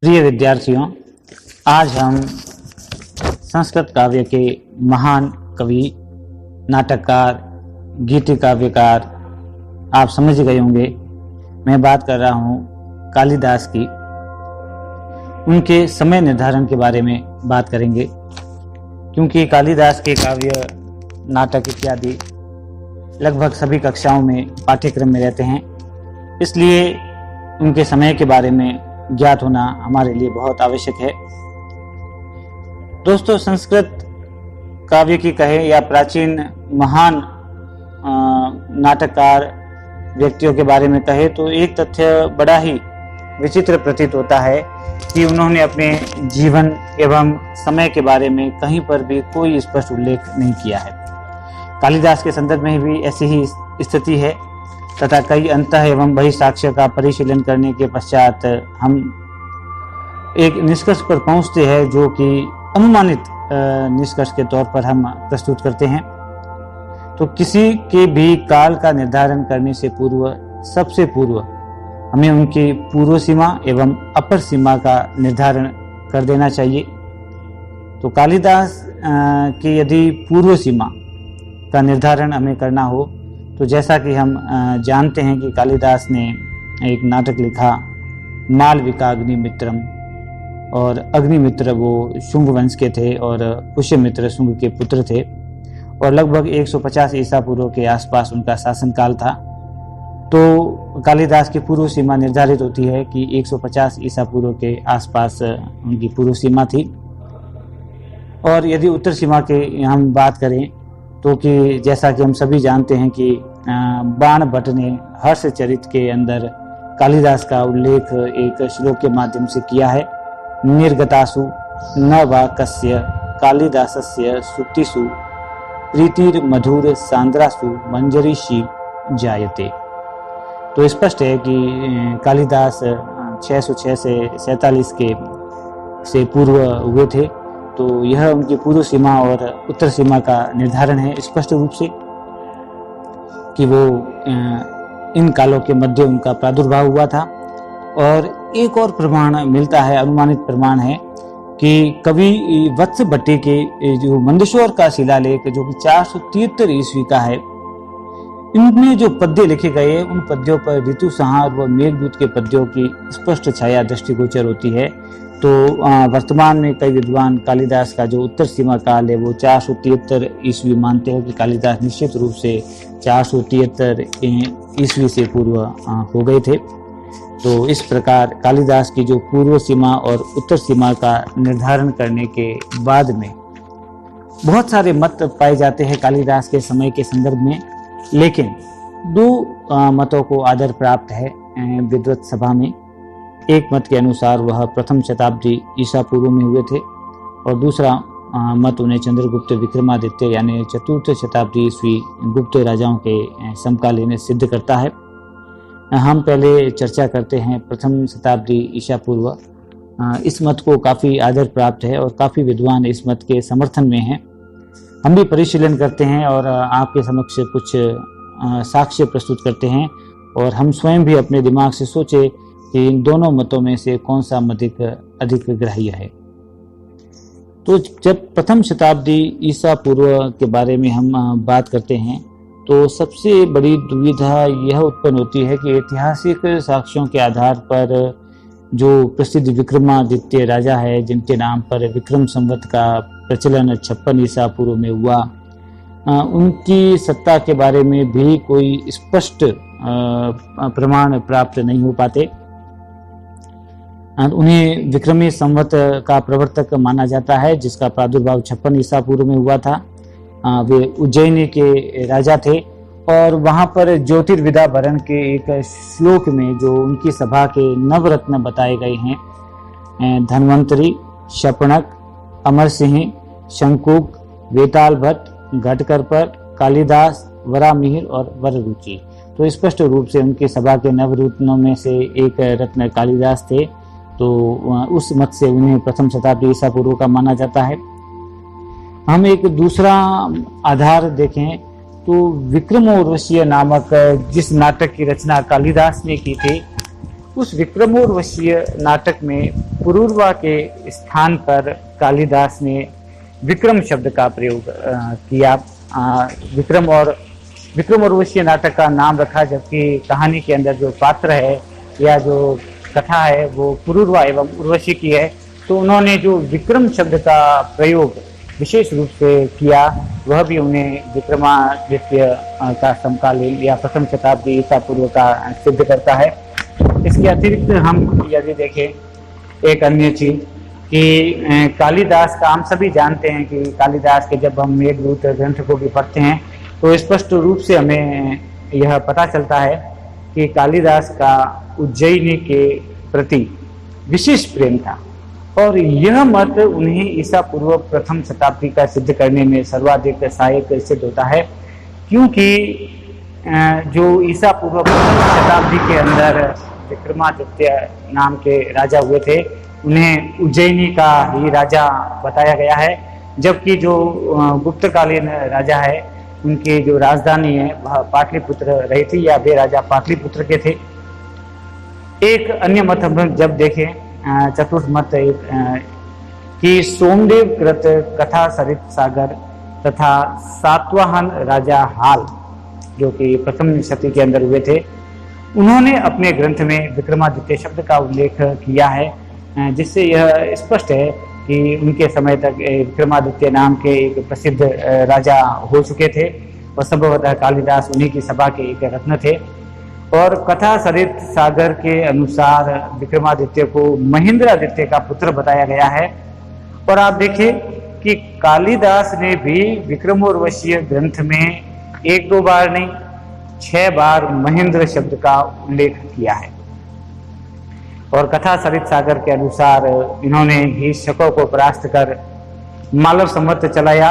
प्रिय विद्यार्थियों, आज हम संस्कृत काव्य के महान कवि, नाटककार, गीति काव्यकार आप समझ गए होंगे। मैं बात कर रहा हूँ कालिदास की। उनके समय निर्धारण के बारे में बात करेंगे, क्योंकि कालिदास के काव्य, नाटक इत्यादि लगभग सभी कक्षाओं में पाठ्यक्रम में रहते हैं। इसलिए उनके समय के बारे में ज्ञात होना हमारे लिए बहुत आवश्यक है। दोस्तों, संस्कृत काव्य की कहे या प्राचीन महान नाटककार व्यक्तियों के बारे में कहे तो एक तथ्य बड़ा ही विचित्र प्रतीत होता है कि उन्होंने अपने जीवन एवं समय के बारे में कहीं पर भी कोई स्पष्ट उल्लेख नहीं किया है। कालिदास के संदर्भ में भी ऐसी ही स्थिति है तथा कई अंतः एवं बहिसाक्ष्य का परिशीलन करने के पश्चात हम एक निष्कर्ष पर पहुंचते हैं, जो कि अनुमानित निष्कर्ष के तौर पर हम प्रस्तुत करते हैं। तो किसी के भी काल का निर्धारण करने से पूर्व, सबसे पूर्व हमें उनकी पूर्व सीमा एवं अपर सीमा का निर्धारण कर देना चाहिए। तो कालिदास की यदि पूर्व सीमा का निर्धारण हमें करना हो तो जैसा कि हम जानते हैं कि कालिदास ने एक नाटक लिखा, मालविका अग्निमित्रम। और अग्निमित्र वो शुंग वंश के थे और पुष्यमित्र शुंग के पुत्र थे, और लगभग 150 ईसा पूर्व के आसपास उनका शासनकाल था। तो कालिदास की पूर्व सीमा निर्धारित होती है कि 150 ईसा पूर्व के आसपास उनकी पूर्व सीमा थी। और यदि उत्तर सीमा के हम बात करें तो कि जैसा कि हम सभी जानते हैं कि बाण भट्ट ने हर्षचरित के अंदर कालिदास का उल्लेख एक श्लोक के माध्यम से किया है। निर्गतासु न वा कस्य कालिदासस्य सुक्तिषु प्रीतिर मधुर सांद्रासु मंजरीषि जायते। तो स्पष्ट है कि कालिदास 606 से 47 के से पूर्व हुए थे। तो यह उनकी पूर्व सीमा और उत्तर सीमा का निर्धारण है स्पष्ट रूप से कि वो इन कालों के मध्य उनका प्रादुर्भाव हुआ था। और एक और प्रमाण मिलता है, अनुमानित प्रमाण है कि कवि वत्स भट्टी के जो मंदसौर का शिलालेख, जो कि 473 ईस्वी का है, इनमें जो पद्य लिखे गए उन पद्यों पर ऋतु संहार व मेघदूत के पद्यों की स्पष्ट छाया दृष्टिगोचर होती है। तो वर्तमान में कई विद्वान कालिदास का जो उत्तर सीमा काल है वो 473 ईस्वी मानते हैं कि कालिदास निश्चित रूप से 473 ईस्वी से पूर्व हो गए थे। तो इस प्रकार कालिदास की जो पूर्व सीमा और उत्तर सीमा का निर्धारण करने के बाद में बहुत सारे मत पाए जाते हैं कालिदास के समय के संदर्भ में, लेकिन दो मतों को आदर प्राप्त है विद्वत सभा में। एक मत के अनुसार वह प्रथम शताब्दी ईसा पूर्व में हुए थे, और दूसरा मत उन्हें चंद्रगुप्त विक्रमादित्य यानी चतुर्थ शताब्दी ईस्वी गुप्त राजाओं के समकालीन सिद्ध करता है। हम पहले चर्चा करते हैं प्रथम शताब्दी ईसा पूर्व। इस मत को काफ़ी आदर प्राप्त है और काफ़ी विद्वान इस मत के समर्थन में हैं। हम भी परिशीलन करते हैं और आपके समक्ष कुछ साक्ष्य प्रस्तुत करते हैं, और हम स्वयं भी अपने दिमाग से सोचे कि इन दोनों मतों में से कौन सा मत अधिक ग्राह्य है। तो जब प्रथम शताब्दी ईसा पूर्व के बारे में हम बात करते हैं तो सबसे बड़ी दुविधा यह उत्पन्न होती है कि ऐतिहासिक साक्ष्यों के आधार पर जो प्रसिद्ध विक्रमादित्य राजा है, जिनके नाम पर विक्रम संवत का प्रचलन 56 ईसा पूर्व में हुआ, उनकी सत्ता के बारे में भी कोई स्पष्ट प्रमाण प्राप्त नहीं हो पाते। उन्हें विक्रमी संवत का प्रवर्तक माना जाता है, जिसका प्रादुर्भाव 56 ईसा पूर्व में हुआ था। वे उज्जैनी के राजा थे, और वहां पर ज्योतिर्विदा भरण के एक श्लोक में जो उनकी सभा के नवरत्न बताए गए हैं, धन्वंतरी, शपणक, अमर सिंह, शंकुक, वेताल भट्ट, घटकरपर, कालिदास, वरामिहिर और वररुचि। तो स्पष्ट रूप से उनकी सभा के नवरत्नों में से एक रत्न कालिदास थे। तो उस मत से उन्हें प्रथम शताब्दी ईसा पूर्व का माना जाता है। हम एक दूसरा आधार देखें तो विक्रमोर्वशीय नामक जिस नाटक की रचना कालिदास ने की थी, उस विक्रमोर्वशीय नाटक में पुरूरवा के स्थान पर कालिदास ने विक्रम शब्द का प्रयोग किया। विक्रमोर्वशीय नाटक का नाम रखा, जबकि कहानी के अंदर जो पात्र है या जो कथा है वो पुरूरवा एवं उर्वशी की है। तो उन्होंने जो विक्रम शब्द का प्रयोग विशेष रूप से किया, वह भी उन्हें विक्रमादित्य का समकालीन या प्रथम शताब्दी ईसा पूर्व का सिद्ध करता है। इसके अतिरिक्त हम यदि देखें एक अन्य चीज कि कालिदास का, हम सभी जानते हैं कि कालिदास के जब हम मेघदूत ग्रंथ को भी पढ़ते हैं तो स्पष्ट रूप से हमें यह पता चलता है कि कालिदास का उज्जयिनी के प्रति विशेष प्रेम था, और यह मत उन्हें ईसा पूर्व प्रथम शताब्दी का सिद्ध करने में सर्वाधिक सहायक सिद्ध होता है, क्योंकि जो ईसा पूर्व प्रथम शताब्दी के अंदर विक्रमादित्य नाम के राजा हुए थे, उन्हें उज्जयिनी का ही राजा बताया गया है, जबकि जो गुप्तकालीन राजा है उनकी जो राजधानी है वह पाटलिपुत्र रही थी, या वे राजा पाटलिपुत्र के थे। एक अन्य मत हम जब देखें, चतुर्थ मत कि सोमदेव कृत कथा सरित सागर तथा सातवाहन राजा हाल, जो कि प्रथम शती के अंदर हुए थे, उन्होंने अपने ग्रंथ में विक्रमादित्य शब्द का उल्लेख किया है, जिससे यह स्पष्ट है कि उनके समय तक विक्रमादित्य नाम के एक प्रसिद्ध राजा हो चुके थे और संभवतः कालिदास उन्हीं की सभा के एक रत्न थे। और कथा सरित सागर के अनुसार विक्रमादित्य को महेंद्रादित्य का पुत्र बताया गया है। और आप देखिए कि कालिदास ने भी विक्रमोर्वशीय ग्रंथ में एक दो बार नहीं 6 बार महेंद्र शब्द का उल्लेख किया है। और कथा सरित सागर के अनुसार इन्होंने ही शकों को परास्त कर मालव संवत चलाया,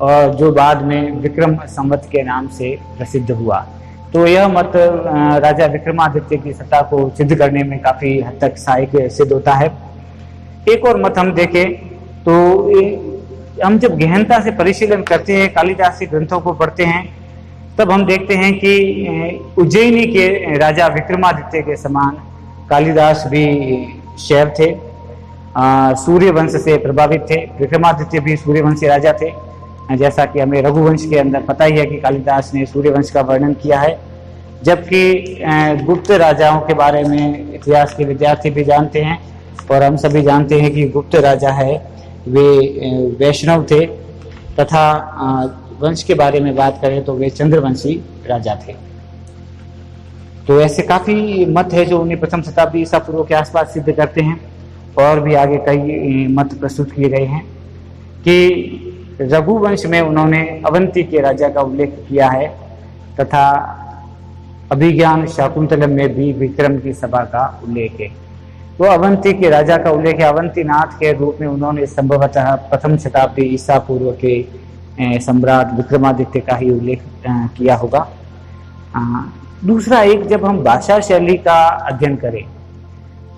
और जो बाद में विक्रम संवत के नाम से प्रसिद्ध हुआ। तो यह मत राजा विक्रमादित्य की सत्ता को सिद्ध करने में काफी हद तक सहायक सिद्ध होता है। एक और मत हम देखें तो हम जब गहनता से परिशीलन करते हैं, कालिदास के ग्रंथों को पढ़ते हैं, तब हम देखते हैं कि उज्जयिनी के राजा विक्रमादित्य के समान कालिदास भी शैव थे, सूर्य वंश से प्रभावित थे। विक्रमादित्य भी सूर्य वंशी राजा थे, जैसा कि हमें रघुवंश के अंदर पता ही है कि कालिदास ने सूर्यवंश का वर्णन किया है। जबकि गुप्त राजाओं के बारे में इतिहास के विद्यार्थी भी जानते हैं, और हम सभी जानते हैं कि गुप्त राजा है वे वैष्णव थे, तथा वंश के बारे में बात करें तो वे चंद्रवंशी राजा थे। तो ऐसे काफी मत है जो उन्हें प्रथम शताब्दी ईसा पूर्व के आसपास सिद्ध करते हैं। और भी आगे कई मत प्रस्तुत किए गए हैं कि रघुवंश में उन्होंने अवंती के राजा का उल्लेख किया है, तथा अभिज्ञान शाकुंतलम में भी विक्रम की सभा का उल्लेख है। तो अवंती के राजा का उल्लेख है, अवंतीनाथ के रूप में उन्होंने संभवतः प्रथम शताब्दी ईसा पूर्व के सम्राट विक्रमादित्य का ही उल्लेख किया होगा। दूसरा एक, जब हम भाषा शैली का अध्ययन करें,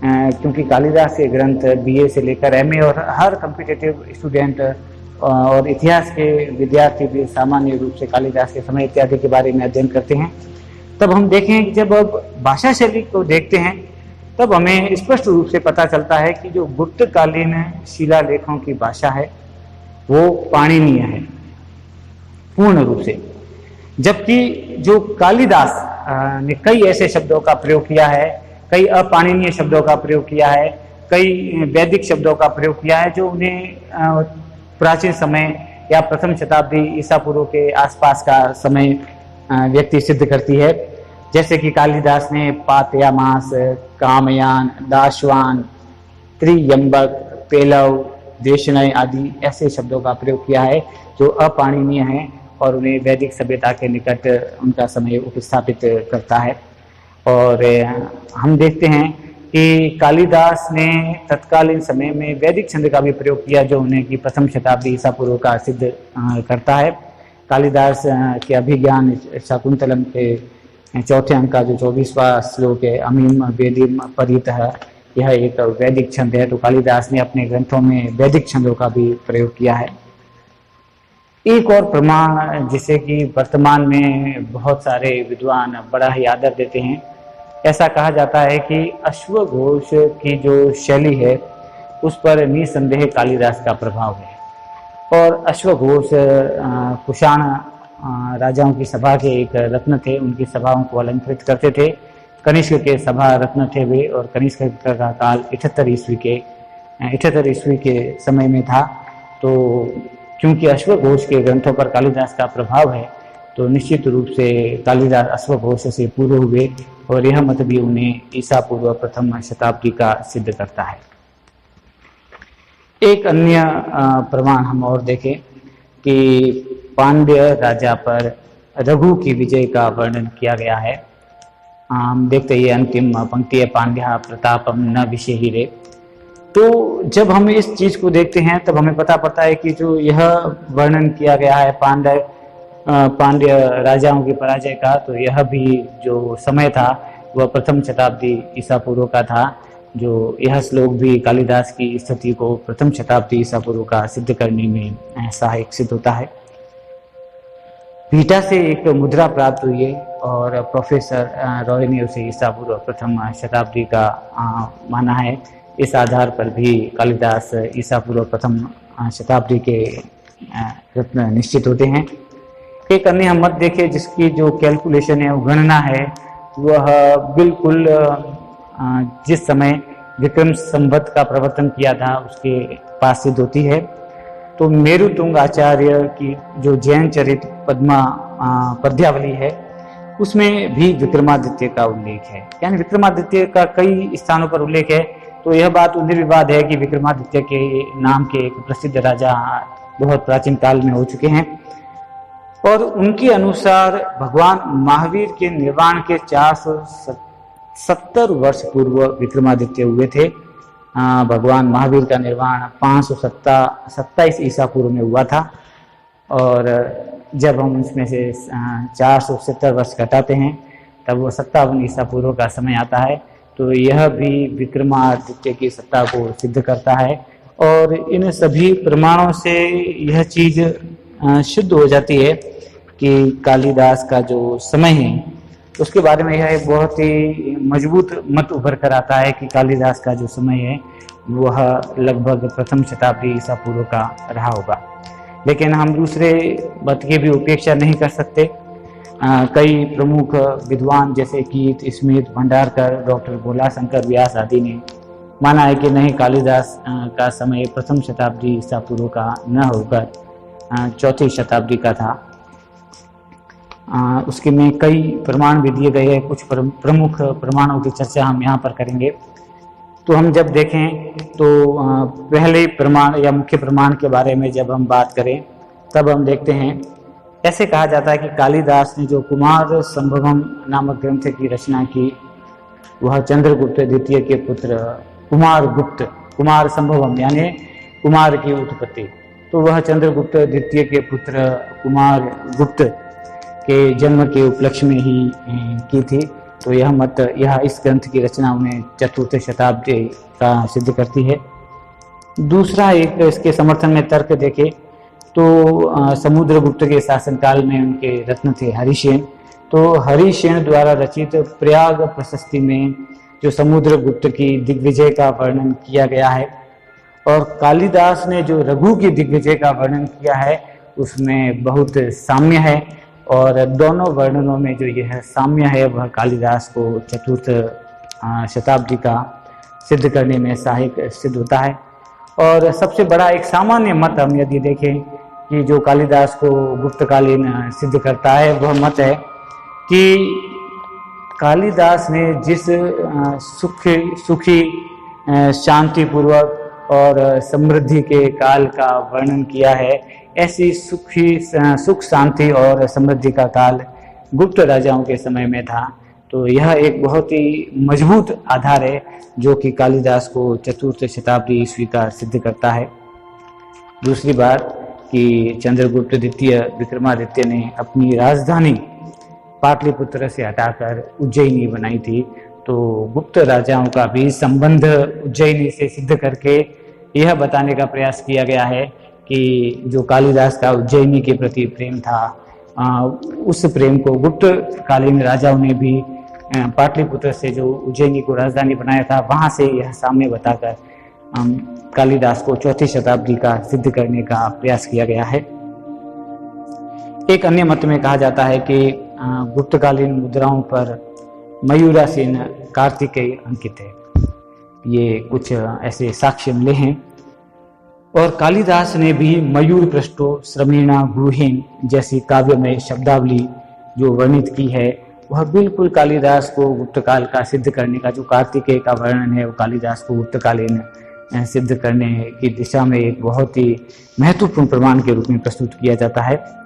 क्योंकि कालिदास के ग्रंथ BA से लेकर MA और हर कॉम्पिटिटिव स्टूडेंट और इतिहास के विद्यार्थी भी सामान्य रूप से कालिदास के समय इत्यादि के बारे में अध्ययन करते हैं, तब हम देखें कि जब अब भाषा शैली को देखते हैं तब हमें स्पष्ट रूप से पता चलता है कि जो गुप्तकालीन शिलालेखों की भाषा है वो पाणिनीय है पूर्ण रूप से, जबकि जो कालिदास ने कई ऐसे शब्दों का प्रयोग किया है, कई अपाणिनीय शब्दों का प्रयोग किया है, कई वैदिक शब्दों का प्रयोग किया है, जो उन्हें प्राचीन समय या प्रथम शताब्दी ईसा पूर्व के आसपास का समय व्यक्ति सिद्ध करती है। जैसे कि कालिदास ने पातयामास, कामयान, दाशवान, त्रियंबक, पेलव, देशनय आदि ऐसे शब्दों का प्रयोग किया है जो अपाणिनीय हैं और उन्हें वैदिक सभ्यता के निकट उनका समय उपस्थापित करता है। और हम देखते हैं कि कालिदास ने तत्कालीन समय में वैदिक छंद का भी प्रयोग किया, जो उन्हें की प्रथम शताब्दी ईसा पूर्व का सिद्ध करता है। कालिदास के अभिज्ञान शाकुंतलम के चौथे अंक का जो 24वां श्लोक है, अमीम वेदिम परितः, यह एक वैदिक छंद है। तो कालिदास ने अपने ग्रंथों में वैदिक छंदों का भी प्रयोग किया है। एक और प्रमाण जिसे कि वर्तमान में बहुत सारे विद्वान बड़ा ही आदर देते हैं, ऐसा कहा जाता है कि अश्वघोष की जो शैली है उस पर निसंदेह कालिदास का प्रभाव है। और अश्वघोष कुषाण राजाओं की सभा के एक रत्न थे, उनकी सभाओं को अलंकृत करते थे। कनिष्क के सभा रत्न थे वे, और कनिष्क का काल 78 ईस्वी के समय में था। तो क्योंकि अश्वघोष के ग्रंथों पर कालिदास का प्रभाव है, तो निश्चित रूप से कालिदास अश्वघोष से पूर्व हुए, और यह मत भी उन्हें ईसा पूर्व प्रथम शताब्दी का सिद्ध करता है। एक अन्य प्रमाण हम और देखें कि पांड्य राजा पर रघु की विजय का वर्णन किया गया है। हम देखते ही अंतिम पंक्ति है, पांड्या प्रतापम न विषेहिरे। तो जब हम इस चीज को देखते हैं तब हमें पता पड़ता है कि जो यह वर्णन किया गया है पांड्य राजाओं की पराजय का, तो यह भी जो समय था वह प्रथम शताब्दी ईसा पूर्व का था। जो यह श्लोक भी कालिदास की स्थिति को प्रथम शताब्दी ईसा पूर्व का सिद्ध करने में सहायक सिद्ध होता है। पीटा से एक मुद्रा प्राप्त हुई है, और प्रोफेसर रॉय ने उसे ईसा पूर्व प्रथम शताब्दी का माना है। इस आधार पर भी कालिदास ईसा पूर्व प्रथम शताब्दी के रत्न निश्चित होते हैं। एक अन्य हम मत देखें जिसकी जो कैलकुलेशन है, वो गणना है, वह बिल्कुल जिस समय विक्रम संवत का प्रवर्तन किया था उसके पास सिद्ध होती है। तो मेरुतुंग आचार्य की जो जैन चरित पद्यावली है उसमें भी विक्रमादित्य का उल्लेख है, यानी विक्रमादित्य का कई स्थानों पर उल्लेख है। तो यह बात निर्विवाद है कि विक्रमादित्य के नाम के एक प्रसिद्ध राजा बहुत प्राचीन काल में हो चुके हैं, और उनके अनुसार भगवान महावीर के निर्वाण के 470 वर्ष पूर्व विक्रमादित्य हुए थे। भगवान महावीर का निर्वाण 527 ईसा पूर्व में हुआ था, और जब हम उसमें से 470 वर्ष घटाते हैं तब वो 57 ईसा पूर्व का समय आता है। तो यह भी विक्रमादित्य की सत्ता को सिद्ध करता है, और इन सभी प्रमाणों से यह चीज सिद्ध हो जाती है कि कालिदास का जो समय है उसके बारे में यह एक बहुत ही मजबूत मत उभर कर आता है कि कालिदास का जो समय है वह लगभग प्रथम शताब्दी ईसा पूर्व का रहा होगा। लेकिन हम दूसरे मत की भी उपेक्षा नहीं कर सकते। कई प्रमुख विद्वान जैसे कीट, स्मिथ, भंडारकर, डॉक्टर भोलाशंकर व्यास आदि ने माना है कि नहीं, कालिदास का समय प्रथम शताब्दी ईसा पूर्व का न होकर चौथी शताब्दी का था। उसके में कई प्रमाण भी दिए गए हैं। कुछ प्रमुख प्रमाणों की चर्चा हम यहाँ पर करेंगे। तो हम जब देखें तो पहले प्रमाण या मुख्य प्रमाण के बारे में जब हम बात करें तब हम देखते हैं, ऐसे कहा जाता है कि कालिदास ने जो कुमार संभवम नामक ग्रंथ की रचना की वह चंद्रगुप्त द्वितीय के पुत्र कुमार संभवम यानी कुमार की उत्पत्ति, तो वह चंद्रगुप्त द्वितीय के पुत्र कुमार गुप्त के जन्म के उपलक्ष्य में ही की थी। तो यह इस ग्रंथ की रचना उन्हें चतुर्थ शताब्दी का सिद्ध करती है। दूसरा एक इसके समर्थन में तर्क देखे तो समुद्रगुप्त के शासनकाल में उनके रत्न थे हरिसेन। तो हरिसेन द्वारा रचित प्रयाग प्रशस्ति में जो समुद्रगुप्त की दिग्विजय का वर्णन किया गया है, और कालिदास ने जो रघु की दिग्विजय का वर्णन किया है उसमें बहुत साम्य है, और दोनों वर्णनों में जो यह साम्य है वह कालिदास को चतुर्थ शताब्दी का सिद्ध करने में सहायक सिद्ध होता है। और सबसे बड़ा एक सामान्य मत हम यदि देखें कि जो कालिदास को गुप्तकालीन सिद्ध करता है वह मत है कि कालिदास ने जिस सुखी शांतिपूर्वक और समृद्धि के काल का वर्णन किया है, ऐसी सुख शांति और समृद्धि का काल गुप्त राजाओं के समय में था। तो यह एक बहुत ही मजबूत आधार है जो कि कालिदास को चतुर्थ शताब्दी ईस्वी का सिद्ध करता है। दूसरी बात कि चंद्रगुप्त द्वितीय विक्रमादित्य ने अपनी राजधानी पाटलिपुत्र से हटाकर उज्जैनी बनाई थी। तो गुप्त राजाओं का भी संबंध उज्जैनी से सिद्ध करके यह बताने का प्रयास किया गया है कि जो कालिदास का उज्जैनी के प्रति प्रेम था, उस प्रेम को गुप्त कालीन राजाओं ने भी पाटलिपुत्र से जो उज्जैनी को राजधानी बनाया था, वहाँ से यह साम्य बताकर कालिदास को चौथी शताब्दी का सिद्ध करने का प्रयास किया गया है। एक अन्य मत में कहा जाता है कि गुप्तकालीन मुद्राओं पर मयूरासीन कार्तिकेय अंकित है। ये कुछ ऐसे साक्ष्य मिले हैं। और कालिदास ने भी मयूर पृष्ठो श्रमेणा गुहेन जैसी काव्यमय शब्दावली जो वर्णित की है, वह बिल्कुल कालिदास को गुप्तकाल का सिद्ध करने का, जो कार्तिकेय का वर्णन है वो कालिदास को गुप्तकालीन सिद्ध करने की दिशा में एक बहुत ही महत्वपूर्ण प्रमाण के रूप में प्रस्तुत किया जाता है।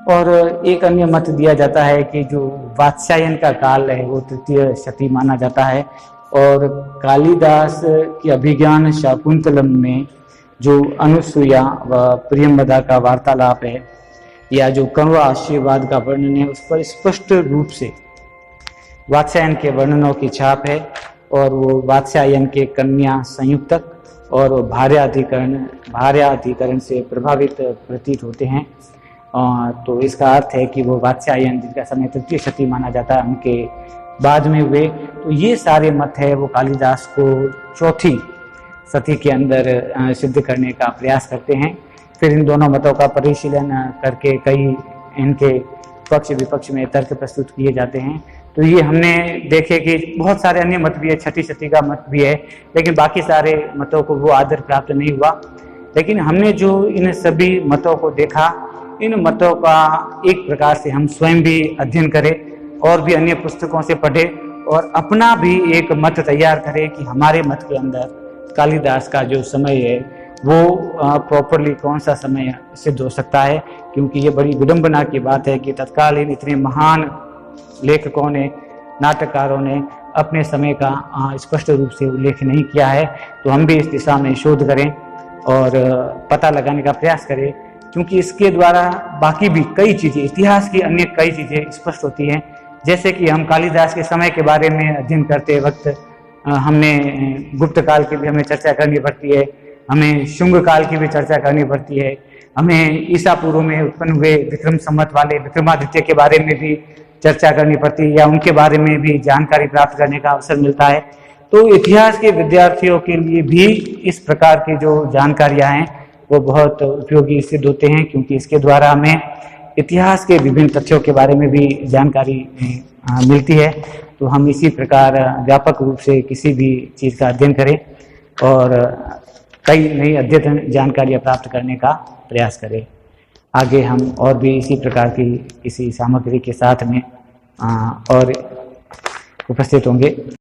और एक अन्य मत दिया जाता है कि जो वात्स्यायन का काल है वो तृतीय शती माना जाता है। और कालिदास की अभिज्ञान शाकुंतलम में जो अनुसुईया व प्रियंवदा का वार्तालाप है या जो कण्वा आशीर्वाद का वर्णन है, उस पर स्पष्ट रूप से वात्स्यायन के वर्णनों की छाप है। और वो वात्स्यायन के कन्या संयुक्तक और भार्याधिकरण से प्रभावित प्रतीत होते हैं। तो इसका अर्थ है कि वो वात्स्यायन, जिनका समय तृतीय शती माना जाता है, उनके बाद में हुए। तो ये सारे मत है वो कालिदास को चौथी सती के अंदर सिद्ध करने का प्रयास करते हैं। फिर इन दोनों मतों का परिशीलन करके कई इनके पक्ष विपक्ष में तर्क प्रस्तुत किए जाते हैं। तो ये हमने देखे कि बहुत सारे अन्य मत भी है, छठी सती का मत भी है, लेकिन बाकी सारे मतों को वो आदर प्राप्त नहीं हुआ। लेकिन हमने जो इन सभी मतों को देखा, इन मतों का एक प्रकार से हम स्वयं भी अध्ययन करें और भी अन्य पुस्तकों से पढ़ें और अपना भी एक मत तैयार करें कि हमारे मत के अंदर कालिदास का जो समय है वो प्रॉपरली कौन सा समय सिद्ध हो सकता है। क्योंकि ये बड़ी विडंबना की बात है कि तत्कालीन इतने महान लेखकों ने, नाटककारों ने अपने समय का स्पष्ट रूप से उल्लेख नहीं किया है। तो हम भी इस दिशा में शोध करें और पता लगाने का प्रयास करें, क्योंकि इसके द्वारा बाकी भी कई चीज़ें, इतिहास की अन्य कई चीज़ें स्पष्ट होती हैं। जैसे कि हम कालिदास के समय के बारे में अध्ययन करते वक्त हमने गुप्त काल की भी हमें चर्चा करनी पड़ती है, हमें शुंग काल की भी चर्चा करनी पड़ती है, हमें ईसा पूर्व में उत्पन्न हुए विक्रम संवत वाले विक्रमादित्य के बारे में भी चर्चा करनी पड़ती है या उनके बारे में भी जानकारी प्राप्त करने का अवसर मिलता है। तो इतिहास के विद्यार्थियों के लिए भी इस प्रकार की जो जानकारियाँ हैं वो बहुत उपयोगी सिद्ध होते हैं, क्योंकि इसके द्वारा हमें इतिहास के विभिन्न तथ्यों के बारे में भी जानकारी मिलती है। तो हम इसी प्रकार व्यापक रूप से किसी भी चीज़ का अध्ययन करें और कई नई अद्यतन जानकारियाँ प्राप्त करने का प्रयास करें। आगे हम और भी इसी प्रकार की किसी सामग्री के साथ में और उपस्थित होंगे।